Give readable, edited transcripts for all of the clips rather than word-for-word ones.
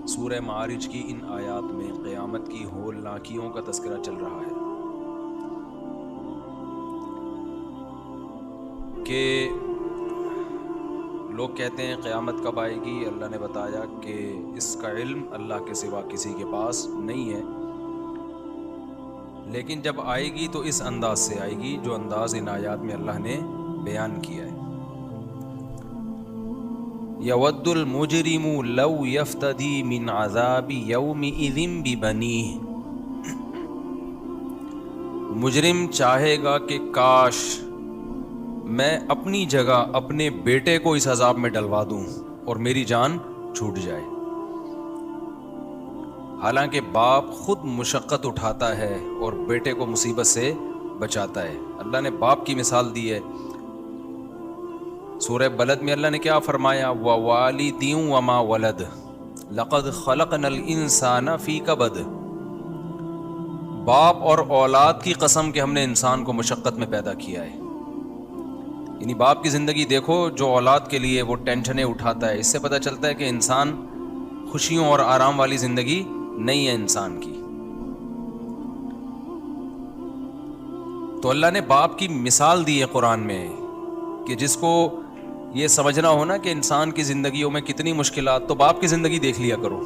سورہ معارج کی ان آیات میں قیامت کی ہولناکیوں کا تذکرہ چل رہا ہے کہ لوگ کہتے ہیں قیامت کب آئے گی. اللہ نے بتایا کہ اس کا علم اللہ کے سوا کسی کے پاس نہیں ہے، لیکن جب آئے گی تو اس انداز سے آئے گی جو انداز ان آیات میں اللہ نے بیان کیا ہے. یود المجرم لو یفتدی من عذاب یومئذ ببنیہ، مجرم چاہے گا کہ کاش میں اپنی جگہ اپنے بیٹے کو اس عذاب میں ڈلوا دوں اور میری جان چھوٹ جائے. حالانکہ باپ خود مشقت اٹھاتا ہے اور بیٹے کو مصیبت سے بچاتا ہے. اللہ نے باپ کی مثال دی ہے. سورہ بلد میں اللہ نے کیا فرمایا؟ وَوَالِدٍ وَمَا وَلَدَ لَقَدْ خَلَقْنَا الْإِنسَانَ فِي كَبَدٍ، باپ اور اولاد کی قسم کہ ہم نے انسان کو مشقت میں پیدا کیا ہے. یعنی باپ کی زندگی دیکھو جو اولاد کے لیے وہ ٹینشنیں اٹھاتا ہے. اس سے پتہ چلتا ہے کہ انسان خوشیوں اور آرام والی زندگی نہیں ہے انسان کی. تو اللہ نے باپ کی مثال دی ہے قرآن میں کہ جس کو یہ سمجھنا ہو نا کہ انسان کی زندگیوں میں کتنی مشکلات، تو باپ کی زندگی دیکھ لیا کرو.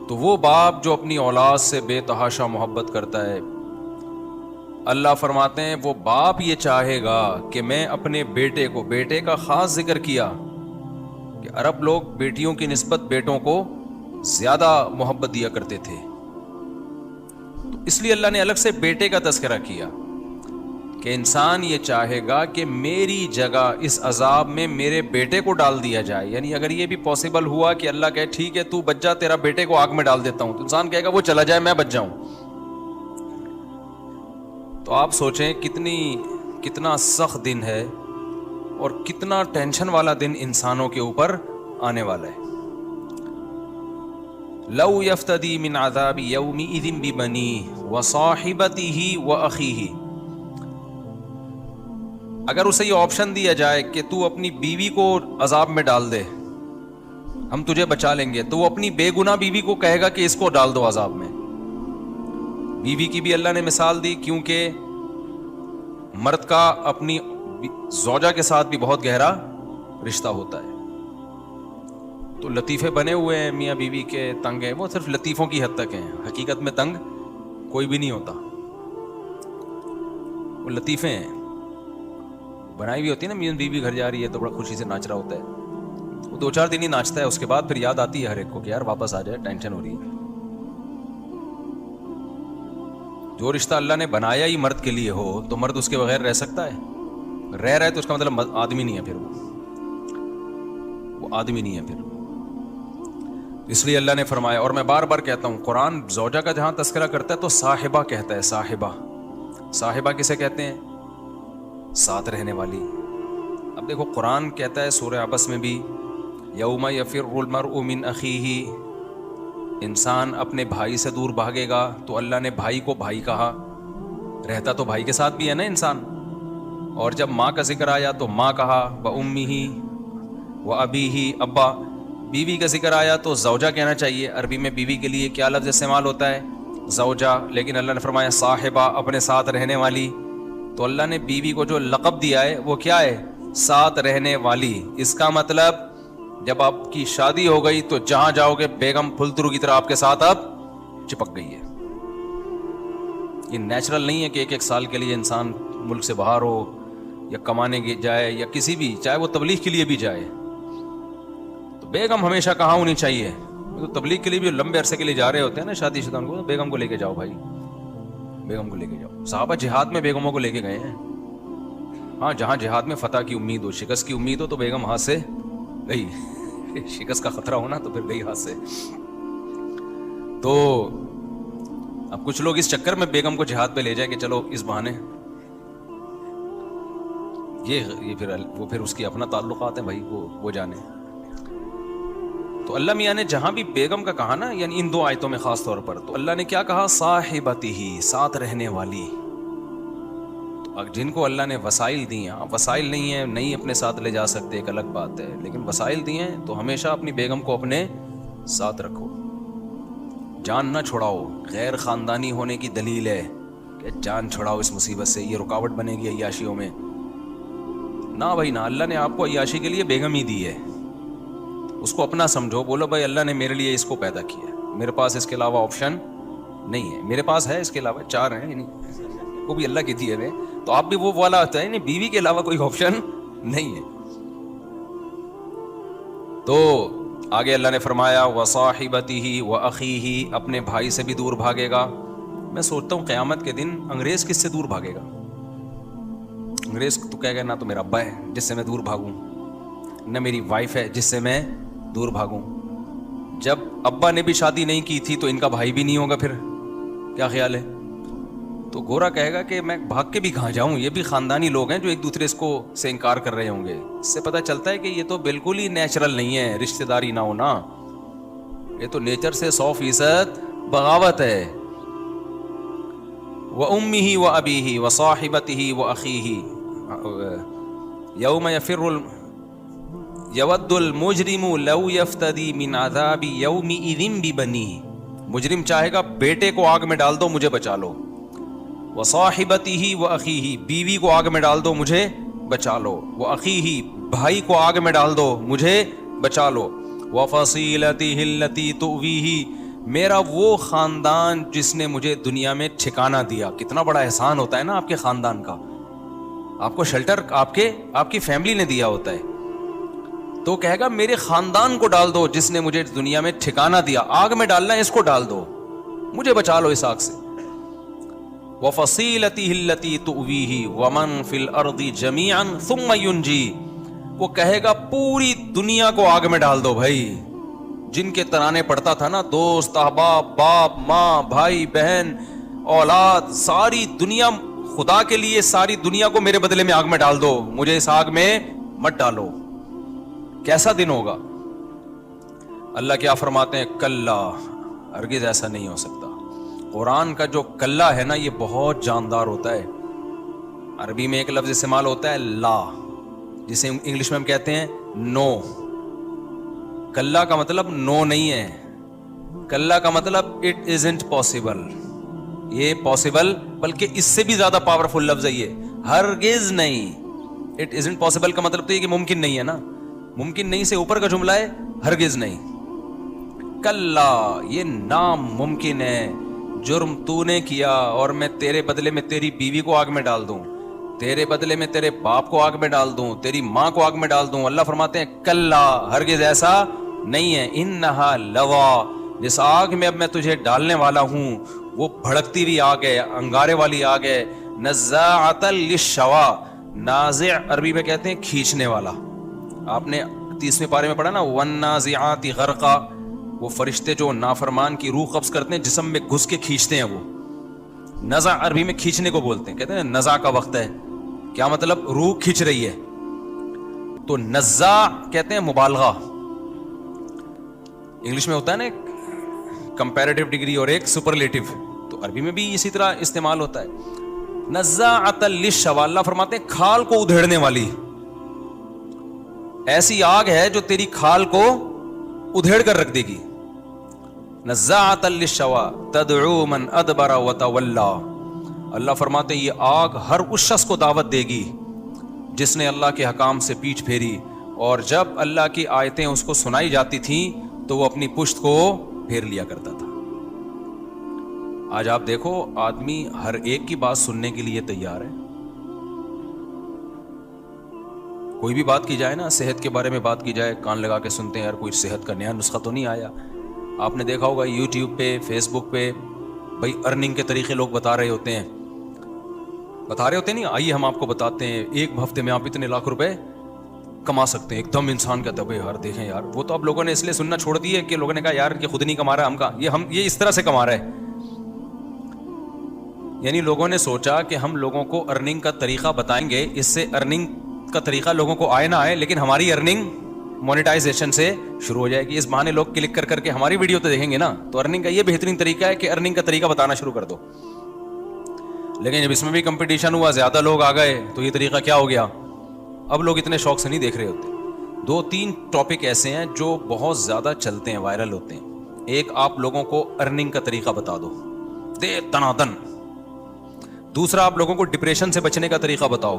تو وہ باپ جو اپنی اولاد سے بے تحاشا محبت کرتا ہے، اللہ فرماتے ہیں وہ باپ یہ چاہے گا کہ میں اپنے بیٹے کو، بیٹے کا خاص ذکر کیا کہ عرب لوگ بیٹیوں کی نسبت بیٹوں کو زیادہ محبت دیا کرتے تھے، تو اس لیے اللہ نے الگ سے بیٹے کا تذکرہ کیا کہ انسان یہ چاہے گا کہ میری جگہ اس عذاب میں میرے بیٹے کو ڈال دیا جائے. یعنی اگر یہ بھی پاسبل ہوا کہ اللہ کہے ٹھیک ہے تو بچ جا، تیرا بیٹے کو آگ میں ڈال دیتا ہوں، تو انسان کہے گا وہ چلا جائے میں بچ جاؤں. تو آپ سوچیں کتنا سخت دن ہے اور کتنا ٹینشن والا دن انسانوں کے اوپر آنے والا ہے. لو یفتدی من عذاب یومئذ ببنیہ وصاحبتہ واخیہ، اگر اسے یہ آپشن دیا جائے کہ تو اپنی بیوی کو عذاب میں ڈال دے ہم تجھے بچا لیں گے، تو وہ اپنی بے گناہ بیوی کو کہے گا کہ اس کو ڈال دو عذاب میں. بیوی کی بھی اللہ نے مثال دی کیونکہ مرد کا اپنی زوجہ کے ساتھ بھی بہت گہرا رشتہ ہوتا ہے. تو لطیفے بنے ہوئے ہیں میاں بیوی کے، تنگ ہیں، وہ صرف لطیفوں کی حد تک ہیں، حقیقت میں تنگ کوئی بھی نہیں ہوتا. وہ لطیفے ہیں، بنائی بھی ہوتی ہے نا، میاں بیوی گھر جا رہی ہے تو بڑا خوشی سے ناچ رہا ہوتا ہے، وہ 2-4 دن ہی ناچتا ہے، اس کے بعد پھر یاد آتی ہے ہر ایک کو کہ یار واپس آ جائے، ٹینشن ہو رہی ہے. جو رشتہ اللہ نے بنایا ہی مرد کے لیے ہو تو مرد اس کے بغیر رہ سکتا ہے؟ رہ رہا ہے تو اس کا مطلب آدمی نہیں ہے، پھر وہ آدمی نہیں ہے پھر. اس لیے اللہ نے فرمایا، اور میں بار بار کہتا ہوں قرآن زوجہ کا جہاں تذکرہ کرتا ہے تو صاحبہ کہتا ہے. صاحبہ کسے کہتے ہیں؟ ساتھ رہنے والی. اب دیکھو قرآن کہتا ہے سورہ عبس میں بھی یوم یفر المرء من اخیہ، انسان اپنے بھائی سے دور بھاگے گا. تو اللہ نے بھائی کو بھائی کہا، رہتا تو بھائی کے ساتھ بھی ہے نا انسان. اور جب ماں کا ذکر آیا تو ماں کہا، وَأُمِّهِ وَأَبِيهِ ابا. بیوی کا ذکر آیا تو زوجہ کہنا چاہیے. عربی میں بیوی کے لیے کیا لفظ استعمال ہوتا ہے؟ زوجہ. لیکن اللہ نے فرمایا صاحبہ، اپنے ساتھ رہنے والی. تو اللہ نے بیوی کو جو لقب دیا ہے وہ کیا ہے؟ ساتھ رہنے والی. اس کا مطلب جب آپ کی شادی ہو گئی تو جہاں جاؤ گے بیگم پھلترو کی طرح آپ کے ساتھ اب چپک گئی ہے. یہ نیچرل نہیں ہے کہ 1-1 سال کے لیے انسان ملک سے باہر ہو یا کمانے جائے یا کسی بھی، چاہے وہ تبلیغ کے لیے بھی جائے، تو بیگم ہمیشہ کہاں ہونی چاہیے. تو تبلیغ کے لیے بھی لمبے عرصے کے لیے جا رہے ہوتے ہیں نا شادی شدہ کو، بیگم کو لے کے جاؤ بھائی، بیگم کو لے کے جاؤ. صحابہ جہاد میں بیگموں کو لے کے گئے ہیں. ہاں جہاں جہاد میں فتح کی امید ہو، شکست کی امید ہو تو بیگم ہاتھ سے گئی، شکست کا خطرہ ہونا تو پھر گئی ہاتھ سے. تو اب کچھ لوگ اس چکر میں بیگم کو جہاد پہ لے جائیں کہ چلو اس بہانے، یہ پھر اس کی اپنا تعلقات ہیں بھائی، وہ جانے. تو اللہ میاں نے جہاں بھی بیگم کا کہا نا، یعنی ان 2 آیتوں میں خاص طور پر، تو اللہ نے کیا کہا؟ صاحبتہ، ساتھ رہنے والی. تو جن کو اللہ نے وسائل دی ہیں, وسائل نہیں ہیں, نہیں اپنے ساتھ لے جا سکتے, ایک الگ بات ہے, لیکن وسائل دی ہیں تو ہمیشہ اپنی بیگم کو اپنے ساتھ رکھو, جان نہ چھڑاؤ. غیر خاندانی ہونے کی دلیل ہے کہ جان چھڑاؤ اس مصیبت سے, یہ رکاوٹ بنے گی عیاشیوں میں. نہ بھائی نہ, اللہ نے آپ کو عیاشی کے لیے بیگم ہی دی ہے, اس کو اپنا سمجھو. بولو بھائی اللہ نے میرے لیے اس کو پیدا کیا ہے, میرے پاس اس کے علاوہ آپشن نہیں ہے. میرے پاس ہے اس کے علاوہ 4 ہیں, وہ بھی اللہ کے دیے ہوئے, تو آپ بھی وہ والا ہوتا ہے, بیوی کے علاوہ کوئی آپشن نہیں ہے. تو آگے اللہ نے فرمایا وصاحبتہ واخیہ, اپنے بھائی سے بھی دور بھاگے گا. میں سوچتا ہوں قیامت کے دن انگریز کس سے دور بھاگے گا؟ انگریز تو کہے گا نہ تو میرا ابا ہے جس سے میں دور بھاگوں, نہ میری وائف ہے جس سے میں دور بھاگوں. جب ابا نے بھی شادی نہیں کی تھی تو ان کا بھائی بھی نہیں ہوگا, پھر کیا خیال ہے؟ تو گورا کہے گا کہ میں بھاگ کے بھی کہاں جاؤں, یہ بھی خاندانی لوگ ہیں جو ایک دوسرے کو سے انکار کر رہے ہوں گے. اس سے پتہ چلتا ہے کہ یہ تو بالکل ہی نیچرل نہیں ہے رشتہ داری نہ ہونا, یہ تو نیچر سے 100% بغاوت ہے. وَأُمِّهِ وَأَبِيهِ وَصَاحِبَتِهِ وَأَخِيهِ يَوْمَ يَوَدُّ الْمُجْرِمُ لَوْ يَفْتَدِي مِنْ عَذَابِ يَوْمِئِذٍ بِبَنِيهِ, مجرم چاہے گا بیٹے کو آگ میں ڈال دو مجھے بچا لو. وَصَاحِبَتِهِ وَأَخِيهِ, بیوی کو آگ میں ڈال دو مجھے بچا لو. وَأَخِيهِ, بھائی کو آگ میں ڈال دو مجھے بچا لو. وَفَصِيلَتِهِ الَّتِي تُؤْوِيهِ, میرا وہ خاندان جس نے مجھے دنیا میں ٹھکانہ دیا. کتنا بڑا احسان ہوتا ہے نا آپ کے خاندان کا, آپ کو شیلٹر آپ کی فیملی نے دیا ہوتا ہے. تو کہے گا میرے خاندان کو ڈال دو جس نے مجھے دنیا میں ٹھکانہ دیا, آگ میں ڈالنا ہے اس کو ڈال دو, مجھے بچا لو اس آگ سے. وَفَصِيلَتِهِ الَّتِي تُؤْوِيهِ وَمَنْ فِي الْأَرْضِ جَمِيعًا ثُمَّ يُنْجِي, وہ کہے گا پوری دنیا کو آگ میں ڈال دو. بھائی جن کے ترانے پڑتا تھا نا, دوست احباب, باپ ماں, بھائی بہن, اولاد, ساری دنیا خدا کے لیے, ساری دنیا کو میرے بدلے میں آگ میں ڈال دو, مجھے اس آگ میں مت ڈالو. کیسا دن ہوگا؟ اللہ کیا فرماتے ہیں, کلا, ہرگز ایسا نہیں ہو سکتا. قرآن کا جو کلا ہے نا یہ بہت جاندار ہوتا ہے. عربی میں ایک لفظ استعمال ہوتا ہے لا, جسے انگلش میں ہم کہتے ہیں نو. کلا کا مطلب نو نہیں ہے, کلا کا مطلب اٹ ازنٹ پاسبل, یہ پاسبل بلکہ اس سے بھی زیادہ پاورفل لفظ ہے یہ, ہرگز نہیں. اٹ ازنٹ پاسبل کا مطلب تو یہ کہ ممکن نہیں ہے نا, ممکن نہیں سے اوپر کا جملہ ہے, ہرگز نہیں. کلا, یہ ناممکن ہے. جرم تو نے کیا اور میں تیرے بدلے میں تیری بیوی کو آگ میں ڈال دوں, تیرے بدلے میں تیرے باپ کو آگ میں ڈال دوں, تیری ماں کو آگ میں ڈال دوں. اللہ فرماتے ہیں کلا, ہرگز ایسا نہیں ہے. انہا لوا, جس آگ میں اب میں تجھے ڈالنے والا ہوں وہ بھڑکتی ہوئی آگ ہے, انگارے والی آگ ہے. نزاعۃ للشوا, نازع عربی میں کہتے ہیں کھینچنے والا. آپ نے 30ویں پارے میں پڑھا نا, والنازعات غرقا, وہ فرشتے جو نافرمان کی روح قبض کرتے ہیں, جسم میں گھس کے کھینچتے ہیں. وہ نزع عربی میں کھینچنے کو بولتے ہیں, کہتے ہیں نزع کا وقت ہے. کیا مطلب؟ روح کھینچ رہی ہے. تو نزاع کہتے ہیں مبالغہ. انگلش میں ہوتا ہے نا ایک کمپیریٹیو ڈگری اور ایک سپرلیٹیو, تو عربی میں بھی اسی طرح استعمال ہوتا ہے. نزاعۃ للشوا, اللہ فرماتے ہیں کھال کو ادھیڑنے والی, ایسی آگ ہے جو تیری کھال کو ادھیڑ کر رکھ دے گی. نزاعۃ للشوا تدعو من ادبر وتولى, اللہ فرماتے ہیں یہ آگ ہر اس شخص کو دعوت دے گی جس نے اللہ کے حکام سے پیٹھ پھیری, اور جب اللہ کی آیتیں اس کو سنائی جاتی تھیں تو وہ اپنی پشت کو پھیر لیا کرتا تھا. آج آپ دیکھو آدمی ہر ایک کی بات سننے کے لیے تیار ہے. کوئی بھی بات کی جائے نا, صحت کے بارے میں بات کی جائے, کان لگا کے سنتے ہیں, یار کوئی صحت کا نیا نسخہ تو نہیں آیا. آپ نے دیکھا ہوگا یوٹیوب پہ, فیس بک پہ, بھائی ارننگ کے طریقے لوگ بتا رہے ہوتے ہیں نہیں, آئیے ہم آپ کو بتاتے ہیں, ایک ہفتے میں آپ اتنے لاکھ روپے کما سکتے ہیں. ایک دم انسان کہتا ہے بھائی یار دیکھیں یار, وہ تو اب لوگوں نے اس لیے سننا چھوڑ دی ہے کہ لوگوں نے کہا یار یہ خود نہیں کما رہا, ہم کا یہ اس طرح سے کما رہا ہے. یعنی لوگوں نے سوچا کہ ہم لوگوں کو ارننگ کا طریقہ بتائیں گے, اس سے ارننگ کا طریقہ لوگوں کو آئے نہ آئے, لیکن ہماری ارننگ مونیٹائزیشن سے شروع ہو جائے گی. اس بہانے لوگ کلک کر کر کے ہماری ویڈیو تو دیکھیں گے نا, تو ارننگ کا یہ بہترین طریقہ ہے کہ ارننگ کا طریقہ بتانا شروع کر دو. لیکن جب اس میں بھی کمپٹیشن ہوا, زیادہ لوگ آ گئے, تو یہ طریقہ کیا ہو گیا, اب لوگ اتنے شوق سے نہیں دیکھ رہے ہوتے. 2-3 ٹاپک ایسے ہیں جو بہت زیادہ چلتے ہیں, وائرل ہوتے ہیں. ایک, آپ لوگوں کو ارننگ کا طریقہ بتا دو, دے تنادن. دوسرا, آپ لوگوں کو ڈپریشن سے بچنے کا طریقہ بتاؤ,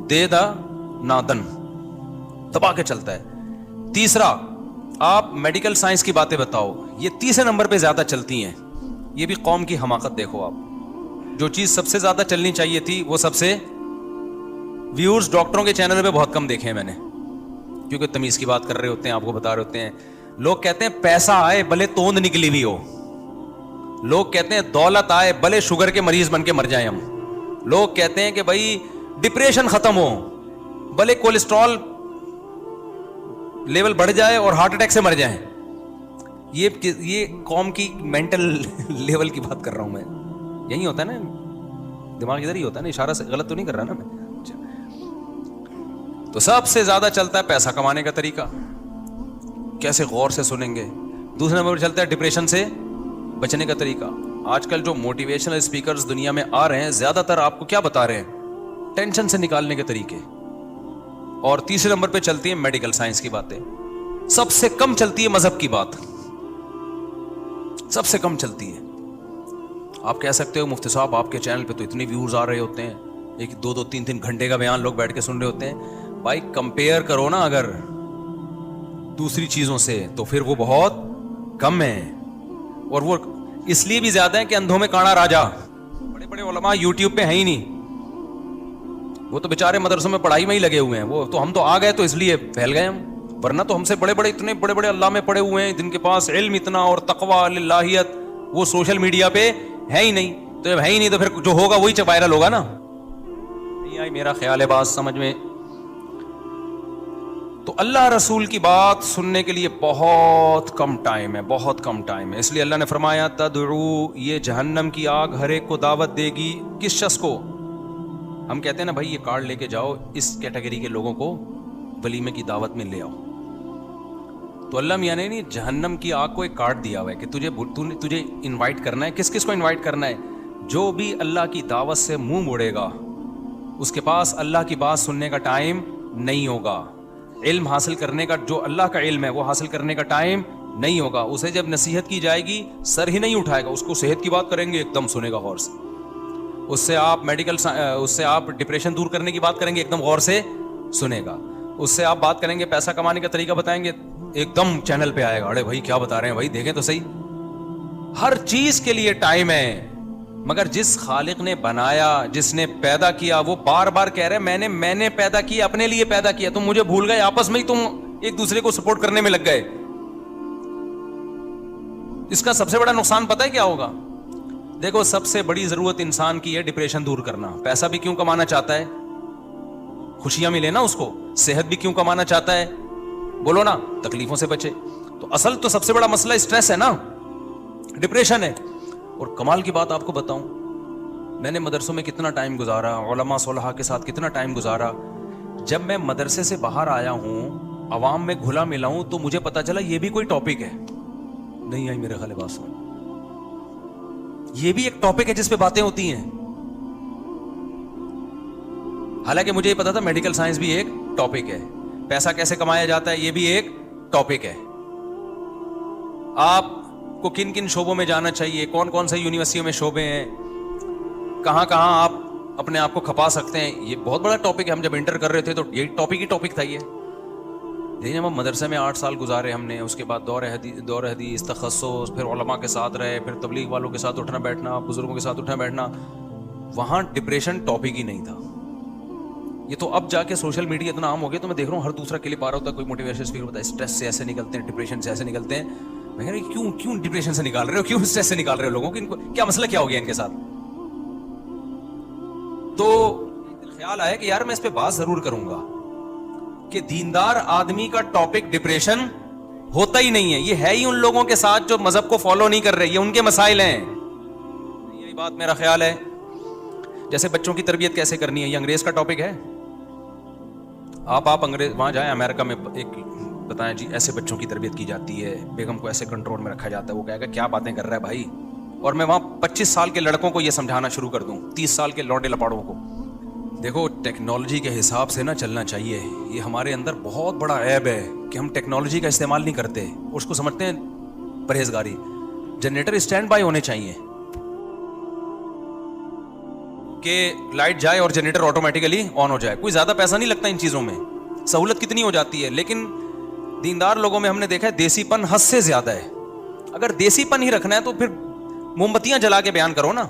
دے دا نادن, دبا کے چلتا ہے. تیسرا, آپ میڈیکل سائنس کی باتیں بتاؤ. یہ تیسرے نمبر پہ زیادہ چلتی ہیں. یہ بھی قوم کی حماقت دیکھو آپ. جو چیز سب سے زیادہ چلنی چاہیے تھی وہ سب سے ویورز ڈاکٹروں کے چینل پہ بہت کم دیکھے ہیں میں نے, کیونکہ تمیز کی بات کر رہے ہوتے ہیں, آپ کو بتا رہے ہوتے ہیں. لوگ کہتے ہیں پیسہ آئے بھلے توند نکلی بھی ہو. لوگ کہتے ہیں دولت آئے بھلے شوگر کے مریض بن کے مر جائیں ہم. لوگ کہتے ہیں کہ بھائی ڈپریشن ختم ہو بھلے کولیسٹرول لیول بڑھ جائے اور ہارٹ اٹیک سے مر جائیں. یہ قوم کی مینٹل لیول کی بات کر رہا ہوں میں. یہی ہوتا ہے نا, دماغ ادھر ہی ہوتا ہے نا, اشارہ سے غلط تو نہیں کر رہا نا میں. تو سب سے زیادہ چلتا ہے پیسہ کمانے کا طریقہ, کیسے غور سے سنیں گے. دوسرے نمبر پر چلتا ہے ڈپریشن سے بچنے کا طریقہ. آج کل جو موٹیویشنل اسپیکرز دنیا میں آ رہے ہیں, زیادہ تر آپ کو کیا بتا رہے ہیں, ٹینشن سے نکالنے کے طریقے. اور تیسرے نمبر پہ چلتی ہے میڈیکل سائنس کی باتیں. سب سے کم چلتی ہے مذہب کی بات, سب سے کم چلتی ہے. آپ کہہ سکتے ہو مفتی صاحب آپ کے چینل پہ تو اتنے ویوز آ رہے ہوتے ہیں, 1-2-3 گھنٹے کا بیان لوگ بیٹھ کے سن رہے ہوتے ہیں. بھائی کمپیئر کرو نا اگر دوسری چیزوں سے, تو پھر وہ بہت کم ہے. اور وہ اس لیے بھی زیادہ ہے کہ اندھوں میں کانا راجا. بڑے بڑے علماء یوٹیوب پہ ہیں ہی نہیں, وہ تو بےچارے مدرسوں میں پڑھائی میں ہی لگے ہوئے ہیں. وہ تو ہم تو آ گئے تو اس لیے پھیل گئے ہم, ورنہ تو ہم سے بڑے بڑے اتنے بڑے بڑے اللہ میں پڑے ہوئے ہیں جن کے پاس علم اتنا اور تقوی اللہیت, وہ سوشل میڈیا پہ ہے ہی نہیں. تو جب ہے ہی نہیں تو پھر جو ہوگا وہی وائرل ہوگا نا. نہیں آئی میرا خیال ہے بات سمجھ میں. تو اللہ رسول کی بات سننے کے لیے بہت کم ٹائم ہے, بہت کم ٹائم ہے. اس لیے اللہ نے فرمایا تدعو, یہ جہنم کی آگ ہر ایک کو دعوت دے گی. کس شخص کو؟ ہم کہتے ہیں نا بھائی یہ کارڈ لے کے جاؤ, اس کیٹیگری کے لوگوں کو ولیمے کی دعوت میں لے آؤ. تو اللہ میاں نے نہیں جہنم کی آگ کو ایک کارڈ دیا ہوا ہے کہ تجھے انوائٹ کرنا ہے. کس کس کو انوائٹ کرنا ہے؟ جو بھی اللہ کی دعوت سے منہ موڑے گا اس کے پاس اللہ کی بات سننے کا ٹائم نہیں ہوگا. علم حاصل کرنے کا, جو اللہ کا علم ہے وہ حاصل کرنے کا ٹائم نہیں ہوگا. اسے جب نصیحت کی جائے گی سر ہی نہیں اٹھائے گا. اس کو صحت کی بات کریں گے ایک دم سنے گا غور سے. اس سے آپ ڈپریشن دور کرنے کی بات کریں گے ایک دم غور سے سنے گا. اس سے آپ بات کریں گے پیسہ کمانے کا طریقہ بتائیں گے ایک دم چینل پہ آئے گا. ارے بھائی کیا بتا رہے ہیں بھائی, دیکھیں تو صحیح. ہر چیز کے لیے ٹائم ہے, مگر جس خالق نے بنایا, جس نے پیدا کیا, وہ بار بار کہہ رہے میں نے پیدا کیا, اپنے لیے پیدا کیا. تم مجھے بھول گئے, آپس میں ہی تم ایک دوسرے کو سپورٹ کرنے میں لگ گئے. اس کا سب سے بڑا نقصان پتہ ہے کیا ہوگا؟ دیکھو سب سے بڑی ضرورت انسان کی ہے ڈپریشن دور کرنا. پیسہ بھی کیوں کمانا چاہتا ہے؟ خوشیاں ملے نا اس کو. صحت بھی کیوں کمانا چاہتا ہے؟ بولو نا, تکلیفوں سے بچے. تو اصل تو سب سے بڑا مسئلہ اسٹریس ہے نا, ڈپریشن ہے. اور کمال کی بات آپ کو بتاؤں, میں نے مدرسوں میں کتنا ٹائم گزارا, علماء صلحاء کے ساتھ کتنا ٹائم گزارا. جب میں مدرسے سے باہر آیا ہوں, عوام میں گھلا ملا ہوں, تو مجھے پتا چلا یہ بھی کوئی ٹاپک ہے. نہیں آئی میرے خیال بات سن, یہ بھی ایک ٹاپک ہے جس پہ باتیں ہوتی ہیں. حالانکہ مجھے یہ پتا تھا میڈیکل سائنس بھی ایک ٹاپک ہے, پیسہ کیسے کمایا جاتا ہے یہ بھی ایک ٹاپک ہے. آپ کو کن کن شعبوں میں جانا چاہیے, کون کون سے یونیورسٹیوں میں شعبے ہیں, کہاں کہاں آپ اپنے آپ کو کھپا سکتے ہیں, یہ بہت بڑا ٹاپک ہے. ہم جب انٹر کر رہے تھے تو یہ ٹاپک تھا. یہ لیکن جب ہم مدرسے میں 8 سال گزارے ہم نے, اس کے بعد دور حدیث, تخصص, پھر علماء کے ساتھ رہے, پھر تبلیغ والوں کے ساتھ اٹھنا بیٹھنا, بزرگوں کے ساتھ اٹھنا بیٹھنا, وہاں ڈپریشن ٹاپک ہی نہیں تھا. یہ تو اب جا کے سوشل میڈیا اتنا عام ہو گیا, تو میں دیکھ رہا ہوں ہر دوسرا کلپ آ رہا ہوتا ہے, کوئی موٹیویشن اسپیکر ہوتا ہے, اسٹریس سے ایسے نکلتے ہیں, ڈپریشن سے ایسے نکلتے ہیں. میں کہہ رہا ہوں کیوں ڈپریشن سے نکال رہے ہو, کیوں اسٹریس سے نکال رہے ہو لوگوں کو, کیا مسئلہ کیا ہو گیا ان کے ساتھ. تو خیال آیا کہ یار میں اس پہ بات ضرور کروں گا کہ دیندار آدمی کا ٹاپک ڈپریشن ہوتا ہی نہیں ہے. یہ ہے ہی ان لوگوں کے ساتھ جو مذہب کو فالو نہیں کر رہے, یہ ان کے مسائل ہیں. یہی بات میرا خیال ہے. جیسے بچوں کی تربیت کیسے کرنی ہے, یہ انگریز کا ٹاپک ہے. آپ انگریز وہاں جائیں امریکہ میں, ایک بتائیں جی ایسے بچوں کی تربیت کی جاتی ہے, بیگم کو ایسے کنٹرول میں رکھا جاتا ہے. وہ کہے گا کیا باتیں کر رہا ہے بھائی, اور میں وہاں 25 سال کے لڑکوں کو یہ سمجھانا شروع کر دوں, 30 سال کے لوٹے لپاڑوں کو. دیکھو ٹیکنالوجی کے حساب سے نا چلنا چاہیے. یہ ہمارے اندر بہت بڑا عیب ہے کہ ہم ٹیکنالوجی کا استعمال نہیں کرتے, اس کو سمجھتے ہیں پرہیزگاری. جنریٹر اسٹینڈ بائی ہونے چاہیے کہ لائٹ جائے اور جنریٹر آٹومیٹیکلی آن ہو جائے. کوئی زیادہ پیسہ نہیں لگتا ان چیزوں میں, سہولت کتنی ہو جاتی ہے. لیکن دیندار لوگوں میں ہم نے دیکھا ہے دیسی پن حد سے زیادہ ہے. اگر دیسی پن ہی رکھنا ہے تو پھر موم بتیاں جلا کے بیان کرو نا.